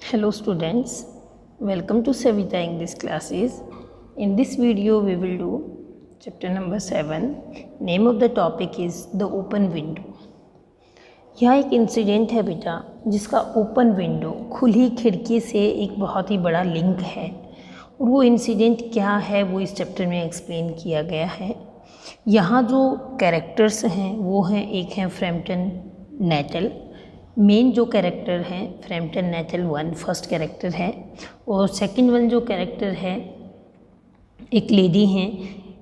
Hello students, welcome to Savita English classes. In this video we will do chapter number 7. Name of the topic is the open window. यह एक incident है बेटा जिसका open window खुली खिड़की से एक बहुत ही बड़ा लिंक है और वो इंसिडेंट क्या है वो इस चैप्टर में एक्सप्लेन किया गया है। यहाँ जो कैरेक्टर्स हैं वो हैं, एक हैं फ्रैम्पटन नेटल, मेन जो कैरेक्टर हैं Framton Nuttel one first character है, और सेकंड वन जो कैरेक्टर है एक लेडी हैं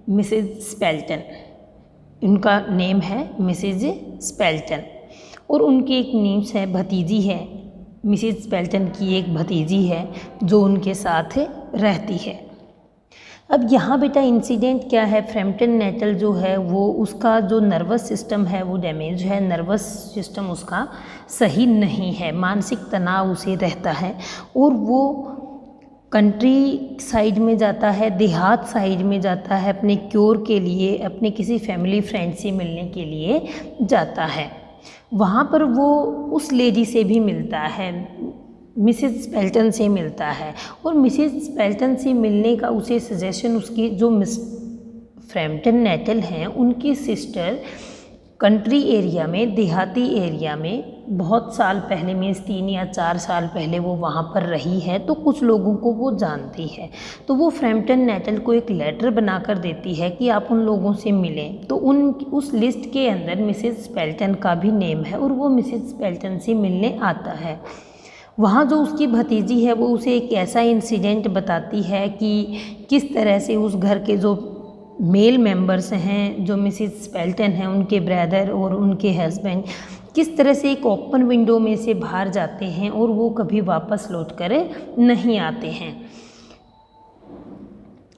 मिसेज स्पेल्टन, उनका नेम है मिसेज स्पेल्टन, और उनकी एक नीम्स है, भतीजी है, मिसेज स्पेल्टन की एक भतीजी है जो उनके साथ रहती है। अब यहाँ बेटा इंसिडेंट क्या है, फ्रैम्पटन नेटल जो है वो उसका जो नर्वस सिस्टम है वो डैमेज है, नर्वस सिस्टम उसका सही नहीं है, मानसिक तनाव उसे रहता है और वो कंट्री साइड में जाता है, देहात साइड में जाता है अपने क्योर के लिए, अपने किसी फैमिली फ्रेंड से मिलने के लिए जाता है। वहाँ पर वो उस लेडी से भी मिलता है, मिसेज स्पेल्टन से मिलता है, और मिसेज स्पेल्टन से मिलने का उसे सजेशन उसकी जो मिस फ्रैम्पटन नेटल हैं उनकी सिस्टर कंट्री एरिया में, देहाती एरिया में बहुत साल पहले, मीन्स 3 या 4 साल पहले वो वहाँ पर रही है, तो कुछ लोगों को वो जानती है। तो वो फ्रैम्पटन नेटल को एक लेटर बना कर देती है कि आप उन लोगों से मिलें। तो उस लिस्ट के अंदर मिसेज स्पेल्टन का भी नेम है और वो मिसेज स्पेल्टन से मिलने आता है। वहाँ जो उसकी भतीजी है वो उसे एक ऐसा इंसिडेंट बताती है कि किस तरह से उस घर के जो मेल मेंबर्स हैं, जो मिसेज स्पेल्टन हैं, उनके ब्रदर और उनके हस्बैंड किस तरह से एक ओपन विंडो में से बाहर जाते हैं और वो कभी वापस लौट कर नहीं आते हैं।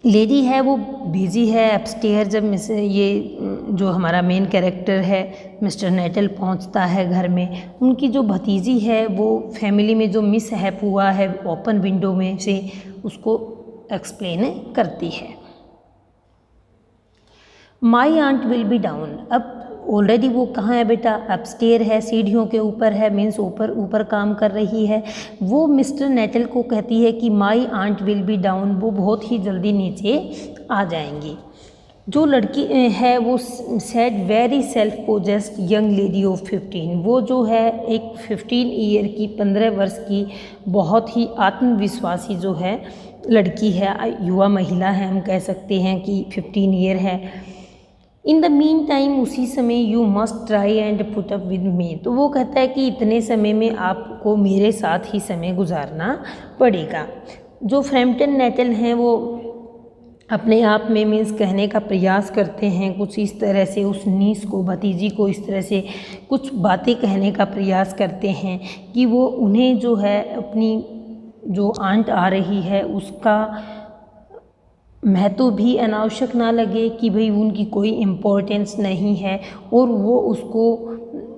लेडी है वो बिजी है अपस्टेयर, जब ये जो हमारा मेन कैरेक्टर है मिस्टर नेटल पहुंचता है घर में, उनकी जो भतीजी है वो फैमिली में जो मिस है हुआ है ओपन विंडो में से उसको एक्सप्लेन करती है। My aunt will be down, अब ऑलरेडी वो कहाँ है बेटा, अपस्टेयर है, सीढ़ियों के ऊपर है, मीन्स ऊपर काम कर रही है। वो मिस्टर नेटल को कहती है कि my aunt will be down, वो बहुत ही जल्दी नीचे आ जाएंगी। जो लड़की है वो said very self possessed young lady of 15, वो जो है एक 15 ईयर की, 15 वर्ष की बहुत ही आत्मविश्वासी जो है लड़की है, युवा महिला है, हम कह सकते हैं कि 15 ईयर है। इन द मीन टाइम, उसी समय, you must try and put up with me, तो वो कहता है कि इतने समय में आपको मेरे साथ ही समय गुजारना पड़ेगा। जो फ्रैम्पटन नेटल हैं वो अपने आप में मीन्स कहने का प्रयास करते हैं कुछ इस तरह से, उस नीस को, भतीजी को इस तरह से कुछ बातें कहने का प्रयास करते हैं कि वो उन्हें जो है अपनी जो आंट आ रही है उसका महत्व भी अनावश्यक ना लगे, कि भाई उनकी कोई इम्पोर्टेंस नहीं है और वो उसको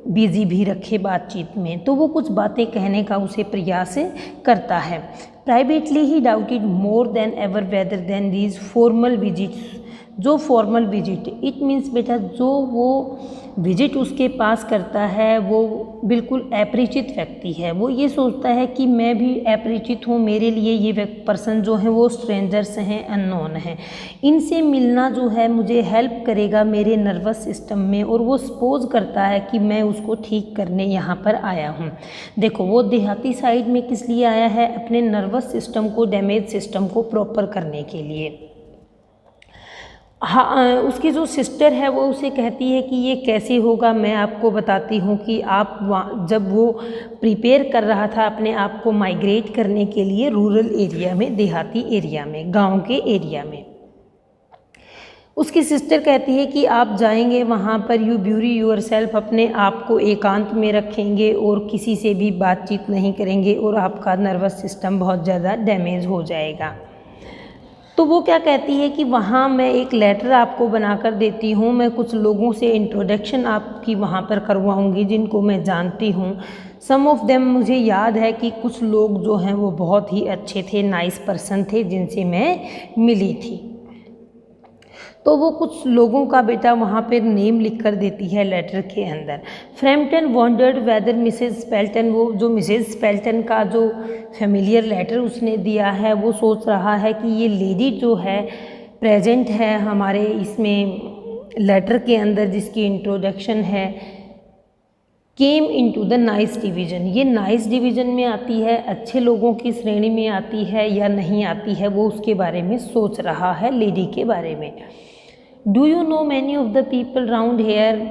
बिजी भी रखे बातचीत में। तो वो कुछ बातें कहने का उसे प्रयास करता है। Privately he doubted more than ever whether then these formal visits, जो फॉर्मल विजिट, इट मीन्स बेटा जो वो विजिट उसके पास करता है वो बिल्कुल अपरिचित व्यक्ति है। वो ये सोचता है कि मैं भी अपरिचित हूँ, मेरे लिए ये पर्सन जो है वो स्ट्रेंजर्स हैं, अननोन हैं, इनसे मिलना जो है मुझे हेल्प करेगा मेरे नर्वस सिस्टम में, और वो सपोज करता है कि मैं उसको ठीक करने यहाँ पर आया हूँ। देखो वो देहाती साइड में किस लिए आया है, अपने नर्वस सिस्टम को, डैमेज सिस्टम को प्रॉपर करने के लिए। हाँ, उसकी जो सिस्टर है वो उसे कहती है कि ये कैसे होगा, मैं आपको बताती हूँ कि आप जब वो प्रिपेयर कर रहा था अपने आप को माइग्रेट करने के लिए रूरल एरिया में, देहाती एरिया में, गांव के एरिया में, उसकी सिस्टर कहती है कि आप जाएंगे वहाँ पर, यू ब्यूरी यूर सेल्फ, अपने आप को एकांत में रखेंगे और किसी से भी बातचीत नहीं करेंगे और आपका नर्वस सिस्टम बहुत ज़्यादा डैमेज हो जाएगा। तो वो क्या कहती है कि वहाँ मैं एक लेटर आपको बनाकर देती हूँ, मैं कुछ लोगों से इंट्रोडक्शन आपकी वहाँ पर करवाऊँगी जिनको मैं जानती हूँ। सम ऑफ देम, मुझे याद है कि कुछ लोग जो हैं वो बहुत ही अच्छे थे, नाइस पर्सन थे जिनसे मैं मिली थी। तो वो कुछ लोगों का बेटा वहाँ पर नेम लिख कर देती है लेटर के अंदर। फ्रैम्पटन वॉन्डर्ड वेदर मिसेस स्पेल्टन, वो जो मिसेस स्पेल्टन का जो फेमिलियर लेटर उसने दिया है, वो सोच रहा है कि ये लेडी जो है प्रेजेंट है हमारे इसमें लेटर के अंदर जिसकी इंट्रोडक्शन है, came into the nice division, ये नाइस डिवीज़न में आती है, अच्छे लोगों की श्रेणी में आती है या नहीं आती है, वो उसके बारे में सोच रहा है, लेडी के बारे में। Do you know many of the people round here,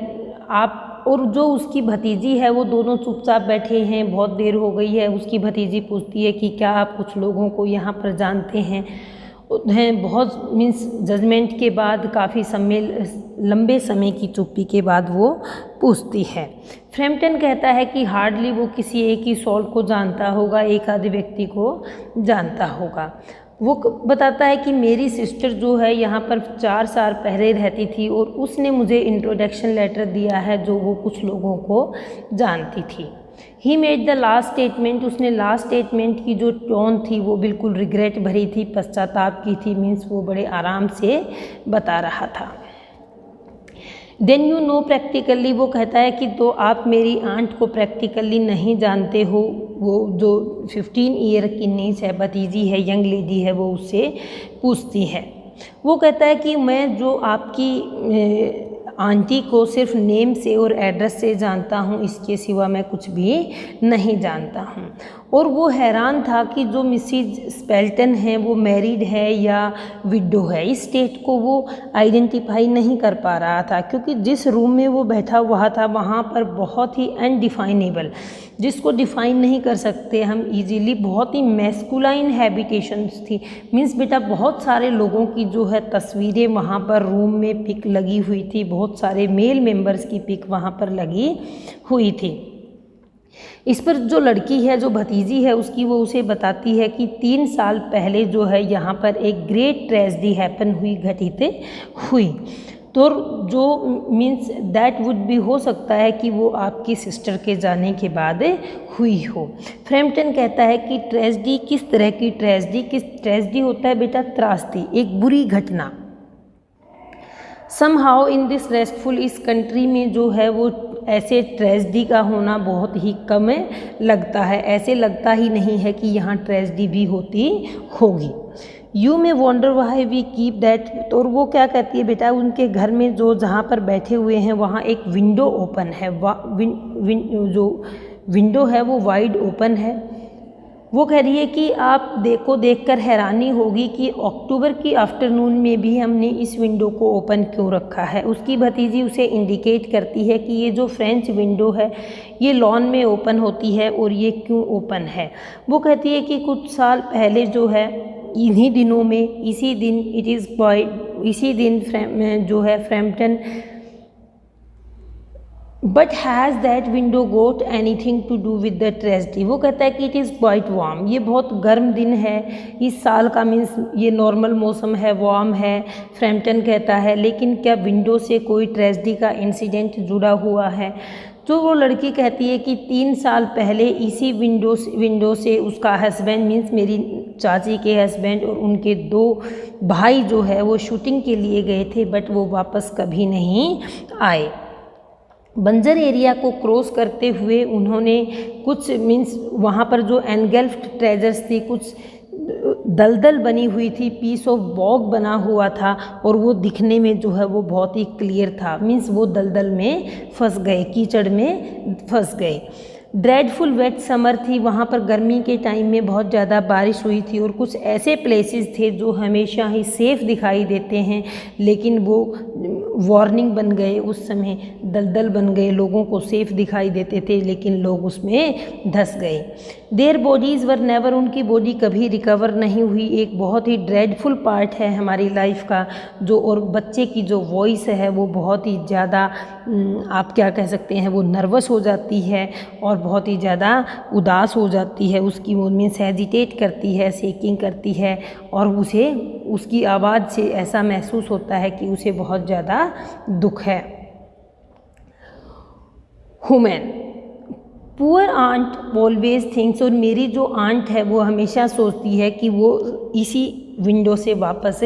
आप, और जो उसकी भतीजी है वो दोनों चुपचाप बैठे हैं, बहुत देर हो गई है। उसकी भतीजी पूछती है कि क्या आप कुछ लोगों को यहाँ पर जानते हैं। बहुत मीन्स जजमेंट के बाद काफ़ी लंबे समय की चुप्पी के बाद वो पूछती है। फ्रैम्पटन कहता है कि हार्डली वो किसी एक ही सोल को जानता होगा, एक आधे व्यक्ति को जानता होगा। वो बताता है कि मेरी सिस्टर जो है यहाँ पर 4 साल पहले रहती थी और उसने मुझे इंट्रोडक्शन लेटर दिया है जो वो कुछ लोगों को जानती थी। He made the last statement, उसने लास्ट स्टेटमेंट की जो टोन थी वो बिल्कुल रिग्रेट भरी थी, पश्चाताप की थी, मीन्स वो बड़े आराम से बता रहा था। देन यू नो प्रैक्टिकली, वो कहता है कि तो आप मेरी आंट को प्रैक्टिकली नहीं जानते हो। वो जो 15 ईयर की नीच है, भतीजी है, यंग लेडी है, वो उससे पूछती है। वो कहता है कि मैं जो आपकी आंटी को सिर्फ नेम से और एड्रेस से जानता हूँ, इसके सिवा मैं कुछ भी नहीं जानता हूँ। और वो हैरान था कि जो मिसिज स्पेल्टन है वो मैरिड है या विडो है, इस स्टेट को वो आइडेंटिफाई नहीं कर पा रहा था, क्योंकि जिस रूम में वो बैठा हुआ था वहाँ पर बहुत ही अनडिफाइनेबल, जिसको डिफ़ाइन नहीं कर सकते हम इजीली, बहुत ही मैस्कुलाइन हैबिटेशंस थी। मीन्स बेटा बहुत सारे लोगों की जो है तस्वीरें वहाँ पर रूम में पिक लगी हुई थी, बहुत सारे मेल मेंबर्स की पिक वहाँ पर लगी हुई थी। इस पर जो लड़की है, जो भतीजी है उसकी, वो उसे बताती है कि 3 साल पहले जो है यहाँ पर एक ग्रेट ट्रेजेडी हैपन हुई, घटित हुई। तो जो मीन्स दैट वुड भी हो सकता है कि वो आपकी सिस्टर के जाने के बाद हुई हो। फ्रैम्पटन कहता है कि ट्रेजेडी किस तरह की ट्रेजेडी होता है बेटा, त्रासदी, एक बुरी घटना। समहाउ इन दिस रेस्टफुल, इस कंट्री में जो है वो ऐसे ट्रेजेडी का होना बहुत ही कम लगता है, ऐसे लगता ही नहीं है कि यहाँ ट्रेजेडी भी होती होगी। You may wonder why we keep that, और वो क्या कहती है बेटा, उनके घर में जो जहाँ पर बैठे हुए हैं वहाँ एक विंडो ओपन है, जो विंडो है वो वाइड ओपन है। वो कह रही है कि आप देखकर हैरानी होगी कि अक्टूबर की आफ्टरनून में भी हमने इस विंडो को ओपन क्यों रखा है। उसकी भतीजी उसे इंडिकेट करती है कि ये जो फ्रेंच विंडो है ये लॉन में ओपन होती है और ये क्यों ओपन है। वो कहती है कि कुछ साल पहले जो है, इन्हीं दिनों में, इसी दिन जो है Framton, but has that window got anything to do with the tragedy. वो कहता है कि इट इज़ क्वाइट वार्म, ये बहुत गर्म दिन है इस साल का, मीन्स ये नॉर्मल मौसम है, वार्म है। फ्रैम्पटन कहता है लेकिन क्या विंडो से कोई ट्रेजेडी का इंसिडेंट जुड़ा हुआ है। तो वो लड़की कहती है कि 3 साल पहले इसी विंडो से उसका हस्बैंड, मीन्स मेरी चाची के हस्बैंड और उनके 2 भाई जो है वो शूटिंग के लिए गए थे, बट वो वापस कभी नहीं आए। बंजर एरिया को क्रॉस करते हुए उन्होंने कुछ, मीन्स वहाँ पर जो एनगल्फ्ड ट्रेजर्स थी, कुछ दलदल बनी हुई थी, पीस ऑफ बॉग बना हुआ था और वो दिखने में जो है वो बहुत ही क्लियर था, मीन्स वो दलदल में फंस गए, कीचड़ में फंस गए। ड्रेडफुल वेट समर थी, वहाँ पर गर्मी के टाइम में बहुत ज़्यादा बारिश हुई थी और कुछ ऐसे प्लेसेस थे जो हमेशा ही सेफ़ दिखाई देते हैं लेकिन वो वार्निंग बन गए, उस समय दलदल बन गए, लोगों को सेफ़ दिखाई देते थे लेकिन लोग उसमें धंस गए। देयर बॉडीज़ वर नेवर, उनकी बॉडी कभी रिकवर नहीं हुई। एक बहुत ही ड्रेडफुल पार्ट है हमारी लाइफ का जो, और बच्चे की जो वॉइस है वो बहुत ही ज़्यादा, आप क्या कह सकते हैं, वो नर्वस हो जाती है और बहुत ही ज़्यादा उदास हो जाती है, उसकी वो मीन्स हेजिटेट करती है, शेकिंग करती है और उसे उसकी आवाज़ से ऐसा महसूस होता है कि उसे बहुत ज़्यादा दुख है। Human, poor aunt always thinks, और मेरी जो आंट है वो हमेशा सोचती है कि वो इसी विंडो से वापस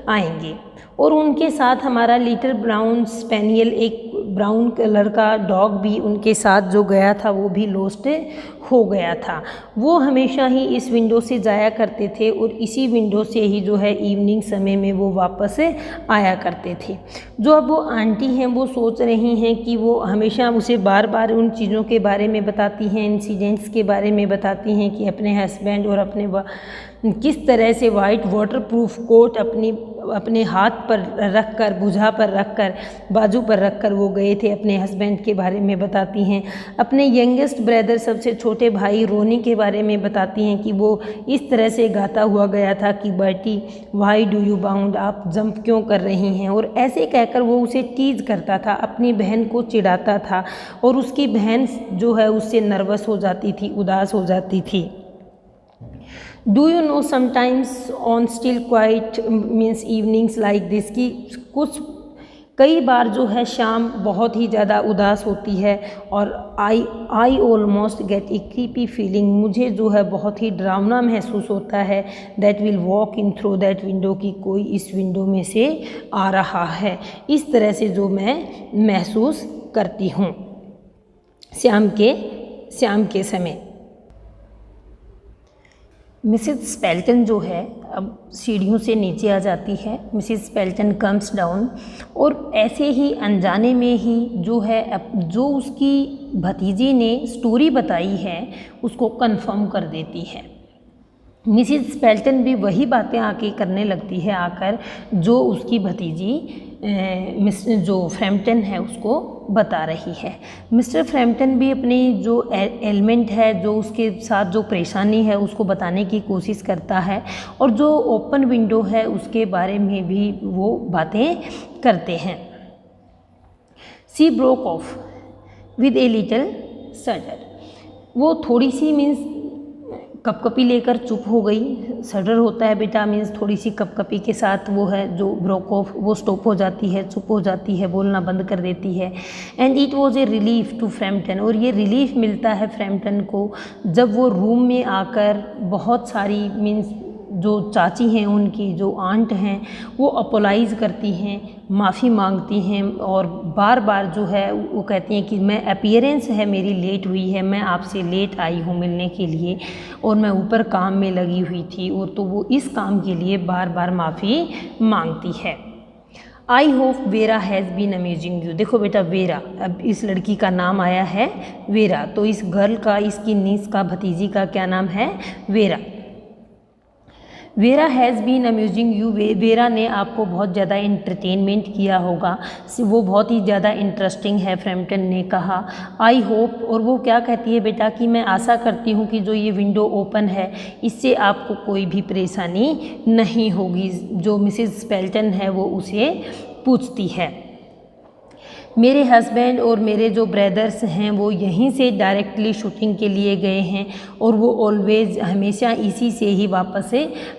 आएंगे। और उनके साथ हमारा लिटिल ब्राउन स्पेनियल, एक ब्राउन कलर का डॉग भी उनके साथ जो गया था वो भी लॉस्ट हो गया था। वो हमेशा ही इस विंडो से जाया करते थे और इसी विंडो से ही जो है इवनिंग समय में वो वापस आया करते थे। जो अब वो आंटी हैं वो सोच रही हैं कि वो हमेशा उसे बार बार उन चीज़ों के बारे में बताती हैं, इंसिडेंट्स के बारे में बताती हैं कि अपने हस्बैंड और अपने किस तरह से वाइट वाटरप्रूफ कोट अपने हाथ पर रख कर, भुजा पर रख कर, बाजू पर रख कर वो गए थे। अपने हस्बैंड के बारे में बताती हैं। अपने यंगेस्ट ब्रदर, सबसे छोटे भाई रोनी के बारे में बताती हैं कि वो इस तरह से गाता हुआ गया था कि बेटी वाई डू यू बाउंड, आप जंप क्यों कर रही हैं। और ऐसे कहकर वो उसे टीज करता था, अपनी बहन को चिढ़ाता था और उसकी बहन जो है उससे नर्वस हो जाती थी, उदास हो जाती थी। Do you know sometimes on still quite means evenings like this, कि कुछ कई बार जो है शाम बहुत ही ज़्यादा उदास होती है और I almost gate A creepy feeling, मुझे जो है बहुत ही डरावना महसूस होता है। That will walk in through that window, की कोई इस विंडो में से आ रहा है। इस तरह से जो मैं महसूस करती हूँ शाम के समय। मिसेस स्पेल्टन जो है अब सीढ़ियों से नीचे आ जाती है। मिसेस स्पेल्टन कम्स डाउन और ऐसे ही अनजाने में ही जो है जो उसकी भतीजी ने स्टोरी बताई है उसको कंफर्म कर देती है। मिसेस स्पेल्टन भी वही बातें आके करने लगती है आकर जो उसकी भतीजी जो फ्रैम्पटन है उसको बता रही है। मिस्टर फ्रैम्पटन भी अपनी जो एलिमेंट है, जो उसके साथ जो परेशानी है उसको बताने की कोशिश करता है और जो ओपन विंडो है उसके बारे में भी वो बातें करते हैं। She broke off with a little shudder, वो थोड़ी सी मीन्स कपकपी लेकर चुप हो गई। सडर होता है बेटा मीन्स थोड़ी सी कपकपी के साथ वो है जो ब्रोक ऑफ, वो स्टॉप हो जाती है, चुप हो जाती है, बोलना बंद कर देती है। And it was a relief to Framton, और ये रिलीफ मिलता है फ्रैम्पटन को जब वो रूम में आकर बहुत सारी मीन्स जो चाची हैं उनकी जो आंट हैं वो अपोलाइज़ करती हैं, माफ़ी मांगती हैं और बार बार जो है वो कहती हैं कि मैं अपीयरेंस है मेरी लेट हुई है, मैं आपसे लेट आई हूँ मिलने के लिए और मैं ऊपर काम में लगी हुई थी, और तो वो इस काम के लिए बार बार माफ़ी मांगती है। I hope Vera has been amazing you, देखो बेटा वेरा, अब इस लड़की का नाम आया है वेरा, तो इस गर्ल का, इसकी नीस का, भतीजी का क्या नाम है? Vera. Vera has been amusing you, Vera ने आपको बहुत ज़्यादा इंटरटेनमेंट किया होगा, वो बहुत ही ज़्यादा इंटरेस्टिंग है, फ्रैम्पटन ने कहा। आई होप, और वो क्या कहती है बेटा कि मैं आशा करती हूँ कि जो ये विंडो ओपन है इससे आपको कोई भी परेशानी नहीं होगी, जो मिसेस स्पेल्टन है वो उसे पूछती है। मेरे हस्बैंड और मेरे जो ब्रदर्स हैं वो यहीं से डायरेक्टली शूटिंग के लिए गए हैं और वो ऑलवेज़ हमेशा इसी से ही वापस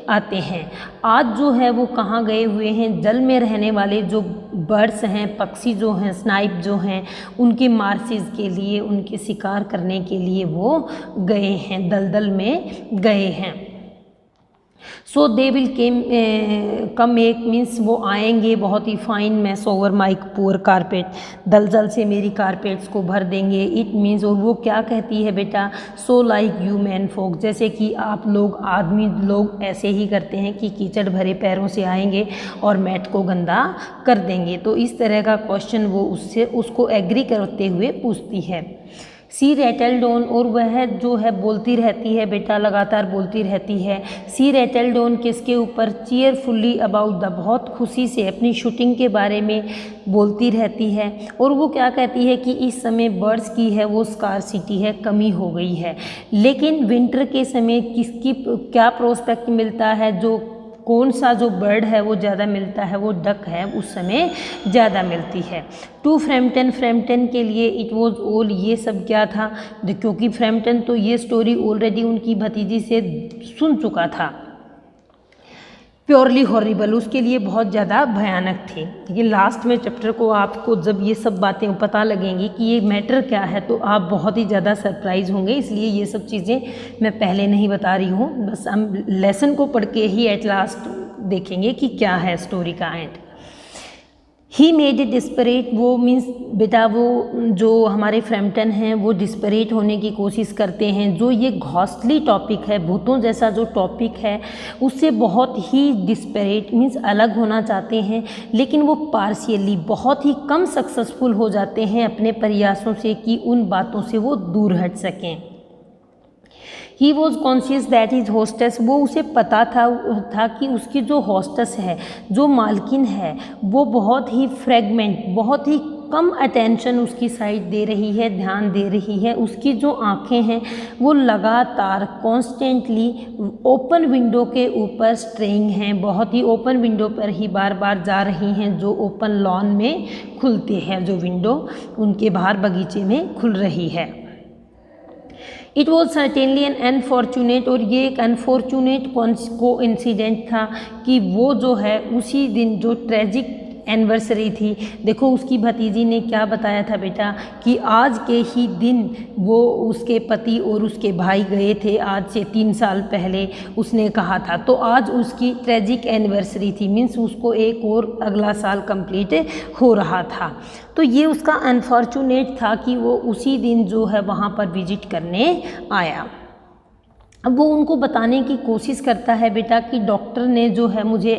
आते हैं। आज जो है वो कहाँ गए हुए हैं? जल में रहने वाले जो बर्ड्स हैं, पक्षी जो हैं, स्नाइप जो हैं, उनके मार्सेस के लिए, उनके शिकार करने के लिए वो गए हैं, दलदल में गए हैं। सो दे विल कम एक मीन्स वो आएंगे बहुत ही fine mess over my poor carpet, दलदल से मेरी कारपेट्स को भर देंगे। इट मीन्स, और वो क्या कहती है बेटा, सो लाइक यू मैन फोक, जैसे कि आप लोग आदमी लोग ऐसे ही करते हैं कि कीचड़ भरे पैरों से आएंगे और मैट को गंदा कर देंगे। तो इस तरह का क्वेश्चन वो उसको एग्री करते हुए पूछती है। सी रैटल्ड ऑन, और वह जो है बोलती रहती है बेटा, लगातार बोलती रहती है। सी रैटल्ड ऑन किसके ऊपर? चीयरफुली अबाउट द, बहुत खुशी से अपनी शूटिंग के बारे में बोलती रहती है। और वो क्या कहती है कि इस समय बर्ड्स की है वो स्कार्सिटी है, कमी हो गई है, लेकिन विंटर के समय किसकी क्या प्रोस्पेक्ट मिलता है, जो कौन सा जो बर्ड है वो ज़्यादा मिलता है, वो डक है, उस समय ज़्यादा मिलती है। टू फ्रैम्पटन, फ्रैम्पटन के लिए इट वॉज ऑल, ये सब क्या था, क्योंकि फ्रैम्पटन तो ये स्टोरी ऑलरेडी उनकी भतीजी से सुन चुका था। प्योरली हॉरिबल, उसके लिए बहुत ज़्यादा भयानक थे। ये लास्ट में चैप्टर को आपको जब ये सब बातें पता लगेंगी कि ये मैटर क्या है तो आप बहुत ही ज़्यादा सरप्राइज होंगे, इसलिए ये सब चीज़ें मैं पहले नहीं बता रही हूँ, बस हम लेसन को पढ़ के ही एट लास्ट देखेंगे कि क्या है स्टोरी का and. He made it desperate, वो मीन्स बेटा वो जो हमारे फ्रैम्पटन हैं वो डिस्परेट होने की कोशिश करते हैं। जो ये घोस्टली टॉपिक है, भूतों जैसा जो टॉपिक है, उससे बहुत ही डिस्परेट मीन्स अलग होना चाहते हैं, लेकिन वो पार्शियली बहुत ही कम सक्सेसफुल हो जाते हैं अपने प्रयासों से कि उन बातों से वो दूर हट सकें। He was conscious that his hostess, वो उसे पता था कि उसकी जो होस्टेस है, जो मालकिन है, वो बहुत ही फ्रेगमेंट, बहुत ही कम अटेंशन उसकी साइड दे रही है, ध्यान दे रही है। उसकी जो आंखें हैं वो लगातार कॉन्स्टेंटली ओपन विंडो के ऊपर स्ट्रेइंग हैं, बहुत ही ओपन विंडो पर ही बार बार जा रही हैं, जो ओपन लॉन में खुलते हैं, जो विंडो उनके बाहर बगीचे में खुल रही है। It was certainly an unfortunate, और ये एक अनफॉर्चुनेट को इंसिडेंट था कि वो जो है उसी दिन जो ट्रेजिक एनिवर्सरी थी, देखो उसकी भतीजी ने क्या बताया था बेटा कि आज के ही दिन वो उसके पति और उसके भाई गए थे, आज से 3 साल पहले उसने कहा था। तो आज उसकी ट्रेजिक एनिवर्सरी थी, मीन्स उसको एक और अगला साल कंप्लीट हो रहा था। तो ये उसका अनफॉर्चुनेट था कि वो उसी दिन जो है वहाँ पर विजिट करने आया। अब वो उनको बताने की कोशिश करता है बेटा कि डॉक्टर ने जो है मुझे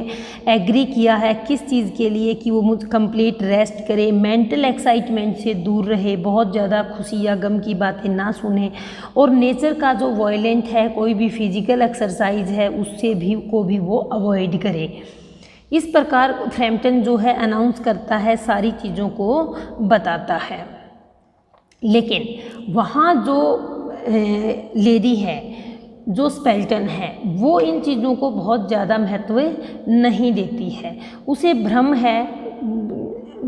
एग्री किया है किस चीज़ के लिए, कि वो मुझे कंप्लीट रेस्ट करे, मेंटल एक्साइटमेंट से दूर रहे, बहुत ज़्यादा खुशी या गम की बातें ना सुने, और नेचर का जो वायलेंट है, कोई भी फिजिकल एक्सरसाइज है उससे भी वो अवॉइड करे। इस प्रकार फ्रैम्पटन जो है अनाउंस करता है, सारी चीज़ों को बताता है। लेकिन वहाँ जो लेडी है, जो स्पेल्टन है, वो इन चीज़ों को बहुत ज़्यादा महत्व नहीं देती है। उसे भ्रम है,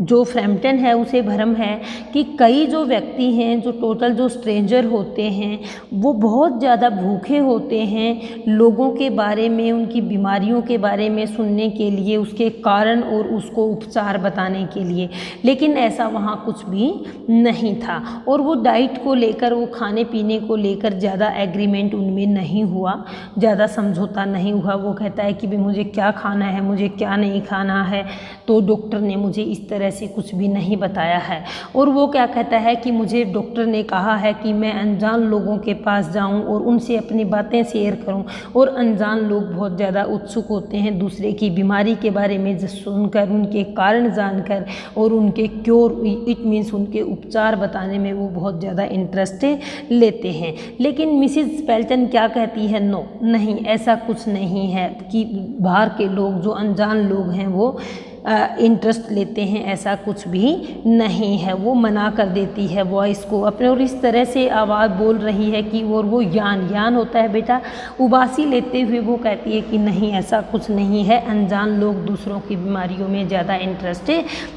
जो फ्रैम्पटन है उसे भ्रम है कि कई जो व्यक्ति हैं, जो टोटल जो स्ट्रेंजर होते हैं, वो बहुत ज़्यादा भूखे होते हैं लोगों के बारे में, उनकी बीमारियों के बारे में सुनने के लिए, उसके कारण और उसको उपचार बताने के लिए। लेकिन ऐसा वहाँ कुछ भी नहीं था, और वो डाइट को लेकर, वो खाने पीने को लेकर ज़्यादा एग्रीमेंट उनमें नहीं हुआ, ज़्यादा समझौता नहीं हुआ। वो कहता है कि भाई मुझे क्या खाना है, मुझे क्या नहीं खाना है, तो डॉक्टर ने मुझे इस तरह से कुछ भी नहीं बताया है। और वो क्या कहता है कि मुझे डॉक्टर ने कहा है कि मैं अनजान लोगों के पास जाऊं और उनसे अपनी बातें शेयर करूं, और अनजान लोग बहुत ज़्यादा उत्सुक होते हैं दूसरे की बीमारी के बारे में सुनकर, उनके कारण जानकर, और उनके क्योर, इट मीन्स उनके उपचार बताने में वो बहुत ज़्यादा इंटरेस्ट लेते हैं। लेकिन मिसिज स्पेल्टन क्या कहती है, नो, नहीं, ऐसा कुछ नहीं है कि बाहर के लोग, जो अनजान लोग हैं, वो इंटरेस्ट लेते हैं, ऐसा कुछ भी नहीं है। वो मना कर देती है वॉइस को अपने, और इस तरह से आवाज़ बोल रही है कि, और वो यान होता है बेटा, उबासी लेते हुए वो कहती है कि नहीं, ऐसा कुछ नहीं है, अनजान लोग दूसरों की बीमारियों में ज़्यादा इंटरेस्ट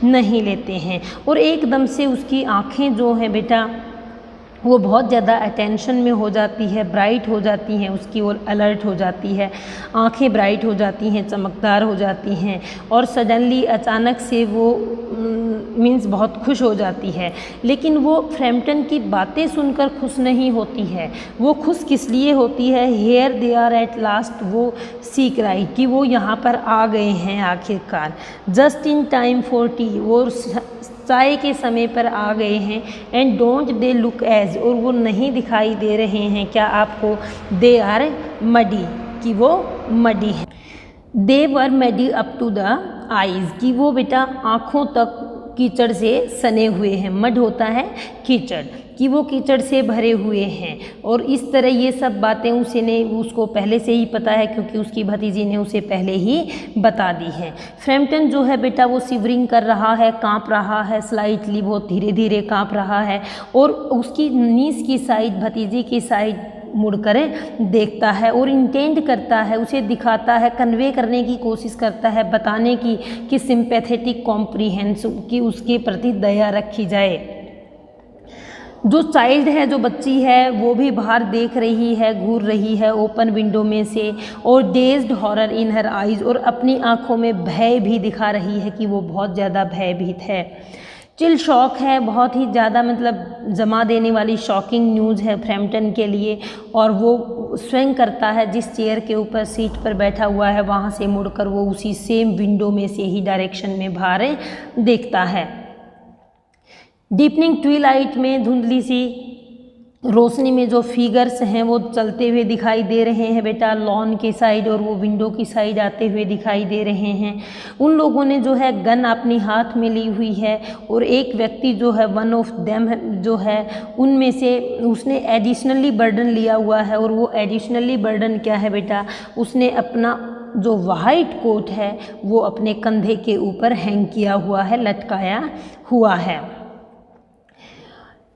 नहीं लेते हैं। और एकदम से उसकी आँखें जो हैं बेटा वो बहुत ज़्यादा अटेंशन में हो जाती है, ब्राइट हो जाती हैं, उसकी ओर अलर्ट हो जाती है, आंखें ब्राइट हो जाती हैं, चमकदार हो जाती हैं, और सडनली अचानक से वो मीन्स बहुत खुश हो जाती है। लेकिन वो फ्रैम्पटन की बातें सुनकर खुश नहीं होती है। वो खुश किस लिए होती है, here they are at last, वो सी क्राई, कि वो यहाँ पर आ गए हैं आखिरकार, just in time for tea, वो चाय के समय पर आ गए हैं। And don't they look as, और वो नहीं दिखाई दे रहे हैं क्या आपको, दे आर मडी, कि वो मडी हैं। They were muddy up to the eyes, कि वो बेटा आँखों तक कीचड़ से सने हुए हैं। मड होता है कीचड़, कि वो कीचड़ से भरे हुए हैं। और इस तरह ये सब बातें उसको पहले से ही पता है, क्योंकि उसकी भतीजी ने उसे पहले ही बता दी हैं। फ्रैम्पटन जो है बेटा वो सिवरिंग कर रहा है, कांप रहा है, स्लाइटली, बहुत धीरे धीरे कांप रहा है, और उसकी नीज की साइड, भतीजी की साइड मुड़कर देखता है और इंटेंड करता है, उसे दिखाता है, कन्वे करने की कोशिश करता है, बताने की कि सिंपैथेटिक कॉम्प्रीहेंस, कि उसके प्रति दया रखी जाए। जो चाइल्ड है, जो बच्ची है, वो भी बाहर देख रही है, घूर रही है ओपन विंडो में से, और डेज्ड हॉरर इन हर आइज, और अपनी आंखों में भय भी दिखा रही है कि वो बहुत ज़्यादा भयभीत है। स्टिल शॉक है, बहुत ही ज़्यादा मतलब जमा देने वाली शॉकिंग न्यूज़ है फ्रैम्पटन के लिए। और वो स्वयं करता है, जिस चेयर के ऊपर सीट पर बैठा हुआ है वहाँ से मुड़कर वो उसी सेम विंडो में से ही डायरेक्शन में बाहर देखता है। डीपनिंग ट्विलाइट में धुंधली सी रोशनी में जो फिगर्स हैं वो चलते हुए दिखाई दे रहे हैं बेटा, लॉन की साइड और वो विंडो की साइड आते हुए दिखाई दे रहे हैं। उन लोगों ने जो है गन अपनी हाथ में ली हुई है और एक व्यक्ति जो है वन ऑफ देम जो है उनमें से उसने एडिशनली बर्डन लिया हुआ है। और वो एडिशनली बर्डन क्या है बेटा, उसने अपना जो वाइट कोट है वो अपने कंधे के ऊपर हैंग किया हुआ है, लटकाया हुआ है।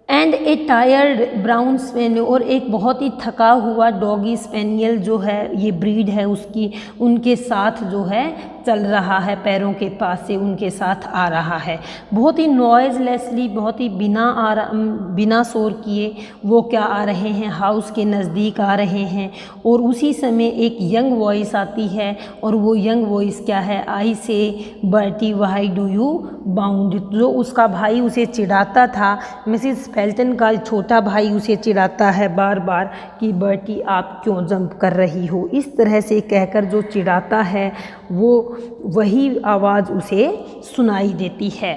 And A tired brown spaniel, और एक बहुत ही थका हुआ डॉगी स्पेनियल जो है, ये ब्रीड है उसकी, उनके साथ जो है चल रहा है, पैरों के पास से उनके साथ आ रहा है। बहुत ही नॉइज़लेसली, बहुत ही बिना शोर किए वो क्या आ रहे हैं, हाउस के नज़दीक आ रहे हैं। और उसी समय एक यंग वॉइस आती है और वो यंग वॉइस क्या है, आई से Bertie why do you bound. जो उसका भाई उसे चिढ़ाता था, मिसिस फेल्टन का छोटा भाई उसे चिढ़ाता है बार बार कि बर्टी आप क्यों जंप कर रही हो। इस तरह से कहकर जो चिढ़ाता है वो वही आवाज़ उसे सुनाई देती है।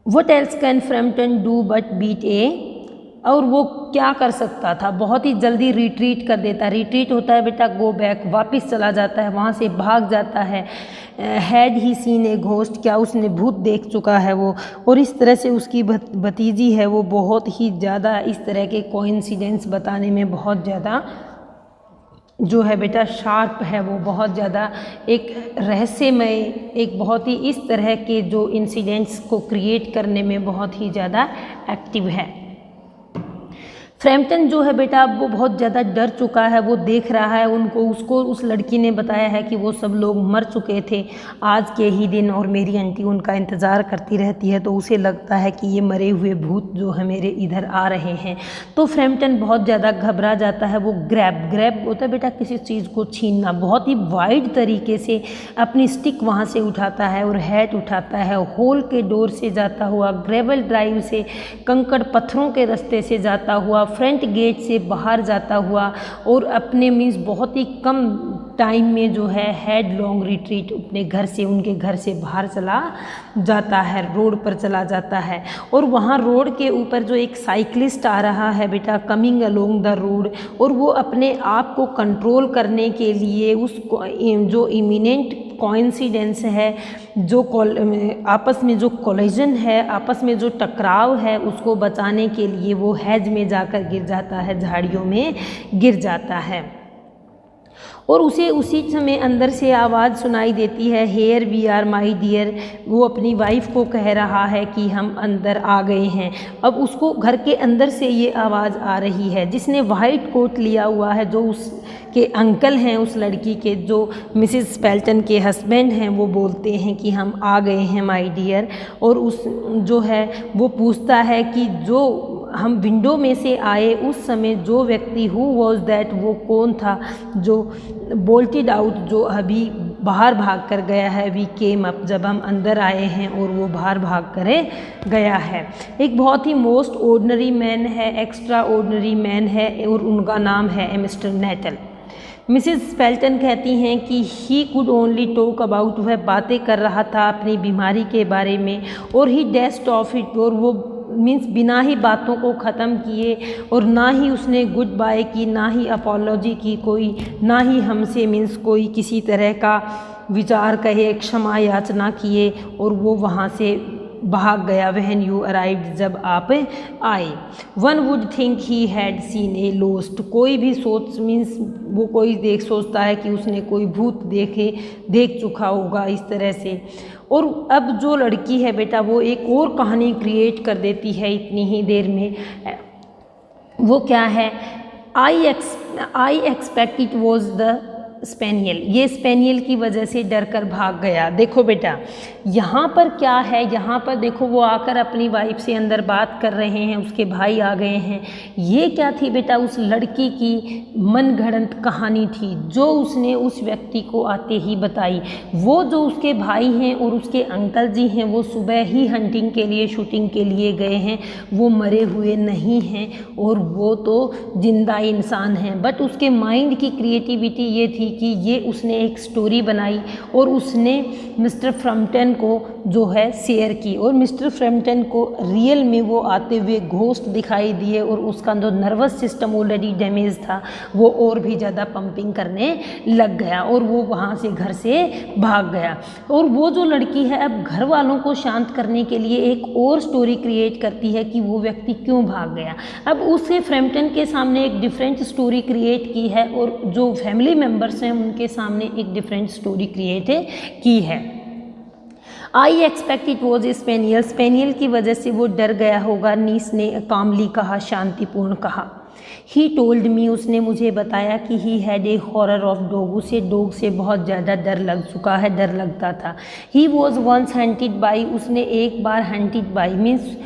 What else can Frampton do but beat a, और वो क्या कर सकता था, बहुत ही जल्दी रिट्रीट कर देता। रिट्रीट होता है बेटा गो बैक, वापस चला जाता है, वहाँ से भाग जाता है। Had he seen a ghost, क्या उसने भूत देख चुका है वो। और इस तरह से उसकी भतीजी है वो बहुत ही ज़्यादा इस तरह के कोइंसिडेंस बताने में बहुत ज़्यादा जो है बेटा शार्प है, वो बहुत ज़्यादा एक रहस्यमय, एक बहुत ही इस तरह के जो इंसिडेंट्स को क्रिएट करने में बहुत ही ज़्यादा एक्टिव है। फ्रैम्पटन जो है बेटा वो बहुत ज़्यादा डर चुका है, वो देख रहा है उसको उस लड़की ने बताया है कि वो सब लोग मर चुके थे आज के ही दिन और मेरी आंटी उनका इंतज़ार करती रहती है। तो उसे लगता है कि ये मरे हुए भूत जो है मेरे इधर आ रहे हैं। तो फ्रैम्पटन बहुत ज़्यादा घबरा जाता है। वो ग्रैब होता है बेटा किसी चीज़ को छीनना, बहुत ही वाइड तरीके से अपनी स्टिक वहाँ से उठाता है और हैट उठाता है, होल के डोर से जाता हुआ, ग्रेवल ड्राइव से, कंकड़ पत्थरों के रास्ते से जाता हुआ, फ्रंट गेट से बाहर जाता हुआ और अपने मीन्स बहुत ही कम टाइम में जो है हेड लॉन्ग रिट्रीट अपने घर से, उनके घर से बाहर चला जाता है, रोड पर चला जाता है। और वहाँ रोड के ऊपर जो एक साइकिलिस्ट आ रहा है बेटा कमिंग अलोंग द रोड, और वो अपने आप को कंट्रोल करने के लिए उस जो इमिनेंट कोइंसिडेंस है, जो आपस में जो कोलिजन है, आपस में जो टकराव है, उसको बचाने के लिए वो हैज में जाकर गिर जाता है, झाड़ियों में गिर जाता है। और उसे उसी समय अंदर से आवाज़ सुनाई देती है, here we are my dear. वो अपनी वाइफ को कह रहा है कि हम अंदर आ गए हैं। अब उसको घर के अंदर से ये आवाज़ आ रही है। जिसने वाइट कोट लिया हुआ है, जो उसके अंकल हैं उस लड़की के, जो मिसिस फेल्टन के हस्बैंड हैं, वो बोलते हैं कि हम आ गए हैं माई डियर। और उस जो है वो पूछता है कि जो हम विंडो में से आए उस समय जो व्यक्ति हु वॉज दैट, वो कौन था जो बोल्टेड आउट, जो अभी बाहर भाग कर गया है। वी केम अप, जब हम अंदर आए हैं और वो बाहर भाग कर गया है। एक बहुत ही मोस्ट ऑर्डिनरी मैन है, एक्स्ट्रा ऑर्डिनरी मैन है और उनका नाम है मिस्टर नेटल। मिसिस फेल्टन कहती हैं कि he could only talk about, वह बातें कर रहा था अपनी बीमारी के बारे में, और ही डेस्ट ऑफ इट, और वो मीन्स बिना ही बातों को ख़त्म किए और ना ही उसने गुड बाय की, ना ही अपॉलॉजी की कोई, ना ही हमसे मीन्स कोई किसी तरह का विचार कहे, क्षमा याचना किए, और वो वहाँ से भाग गया। व्हेन यू अराइव्ड, जब आप आए। One would think he had seen A lost, कोई भी सोच मीन्स वो कोई सोचता है कि उसने कोई भूत देख चुका होगा इस तरह से। और अब जो लड़की है बेटा वो एक और कहानी क्रिएट कर देती है इतनी ही देर में। वो क्या है, I expect it was the spaniel, ये स्पेनियल की वजह से डर कर भाग गया। देखो बेटा यहाँ पर क्या है, यहाँ पर देखो वो आकर अपनी वाइफ से अंदर बात कर रहे हैं, उसके भाई आ गए हैं। ये क्या थी बेटा, उस लड़की की मनगढ़ंत कहानी थी जो उसने उस व्यक्ति को आते ही बताई। वो जो उसके भाई हैं और उसके अंकल जी हैं वो सुबह ही हंटिंग के लिए, शूटिंग के लिए गए हैं, वो मरे हुए नहीं हैं और वो तो जिंदा इंसान हैं। बट उसके माइंड की क्रिएटिविटी ये थी कि ये उसने एक स्टोरी बनाई और उसने मिस्टर फ्रम्पटन को जो है शेयर की, और मिस्टर फ्रम्पटन को रियल में वो आते हुए घोस्ट दिखाई दिए और उसका जो नर्वस सिस्टम ऑलरेडी डैमेज था वो और भी ज़्यादा पंपिंग करने लग गया और वो वहाँ से घर से भाग गया। और वो जो लड़की है अब घर वालों को शांत करने के लिए एक और स्टोरी क्रिएट करती है कि वो व्यक्ति क्यों भाग गया। अब उसे फ्रम्पटन के सामने एक डिफरेंट स्टोरी क्रिएट की है और जो फैमिली मेम्बर्स हैं उनके सामने एक डिफरेंट स्टोरी क्रिएट की है। I expect it was spaniel, spaniel की वजह से वो डर गया होगा, नीस ने कामली कहा, शांतिपूर्ण कहा। ही टोल्ड मी, उसने मुझे बताया कि he had a horror of dog, उसे डॉग से बहुत ज़्यादा डर लग चुका है, डर लगता था। He was once hunted by, उसने एक बार हंटेड बाई मीन्स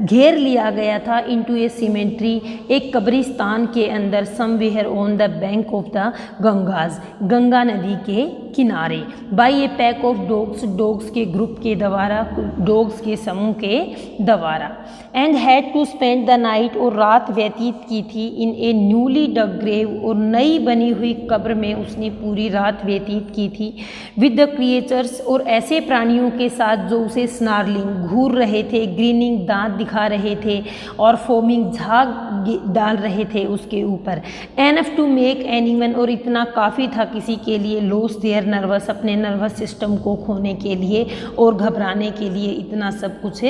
घेर लिया गया था, इनटू ए सीमेंट्री, एक कब्रिस्तान के अंदर, somewhere on the bank of the Ganges, Ganga नदी के किनारे, by a pack of dogs, dogs के ग्रुप के द्वारा, डॉग्स के समूह के द्वारा। And had to spend the night, और रात व्यतीत की थी, इन ए न्यूली डग ग्रेव, और नई बनी हुई कब्र में उसने पूरी रात व्यतीत की थी, विद द क्रिएचर्स, और ऐसे प्राणियों के साथ जो उसे स्नार्लिंग घूर रहे थे, ग्रीनिंग दांत दिखा रहे थे और फोमिंग झाग डाल रहे थे उसके ऊपर। एनफ टू मेक एनीवन, और इतना काफ़ी था किसी के लिए, लॉस देयर नर्वस, अपने नर्वस सिस्टम को खोने के लिए और घबराने के लिए, इतना सब कुछ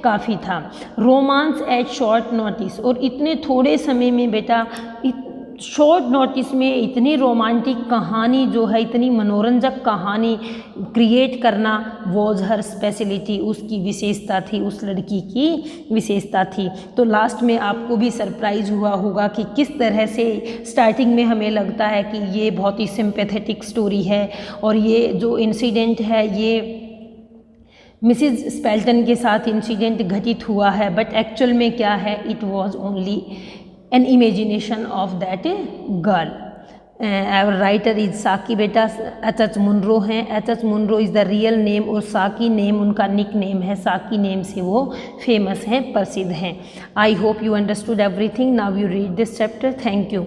काफ़ी था। रोमांस एट शॉर्ट नोटिस, और इतने थोड़े समय में बेटा शॉर्ट नोटिस में इतनी रोमांटिक कहानी जो है, इतनी मनोरंजक कहानी क्रिएट करना वॉज हर स्पेशलिटी, उसकी विशेषता थी, उस लड़की की विशेषता थी। तो लास्ट में आपको भी सरप्राइज हुआ होगा कि किस तरह से स्टार्टिंग में हमें लगता है कि ये बहुत ही सिंपैथेटिक स्टोरी है और ये जो इंसिडेंट है ये मिसिज स्पेल्टन के साथ इंसिडेंट घटित हुआ है, बट एक्चुअल में क्या है, it was only an imagination of that girl. Our writer is Saki बेटा एच मुनरो हैं। H Munro is the real name और साकी नेम उनका निक नेम है, साकी नेम से वो फेमस हैं, प्रसिद्ध हैं। I hope you understood everything. Now you read this chapter. Thank you.